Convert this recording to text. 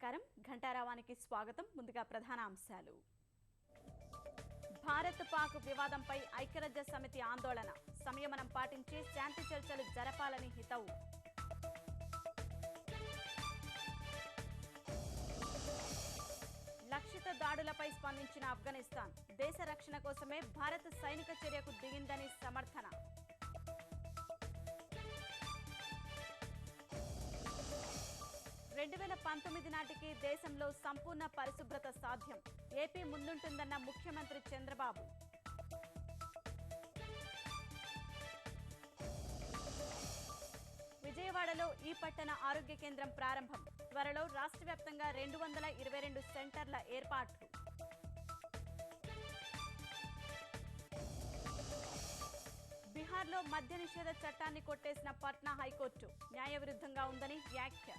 నమస్కారం ఘంటారావానికి స్వాగతం ముందుగా ప్రధాన అంశాలు భారత్ పాక్ వివాదంపై ఐక్యరాజ్య సమితి ఆందోళన సంయమనం పాటించి శాంతి చర్చలు జరపాలని హితవు లక్షిత దాడులపై స్పందించిన ఆఫ్ఘనిస్తాన్ దేశ రక్షణ కోసమే భారత్ సైనిక చర్యకు దిగిందని సమర్థన 2019 నాటికి దేశంలో సంపూర్ణ పరిశుభ్రత సాధ్యం ఏపీ ముందుంటుందన్న ముఖ్యమంత్రి చంద్రబాబు విజయవాడలో ఈ పట్టణ ఆరోగ్య కేంద్రం ప్రారంభం త్వరలో రాష్ట్ర వ్యాప్తంగా 222 సెంటర్ల ఏర్పాట్లు బీహార్లో మద్య నిషేధ చట్టాన్ని కొట్టేసిన పట్నా హైకోర్టు న్యాయ విరుద్ధంగా ఉందని వ్యాఖ్య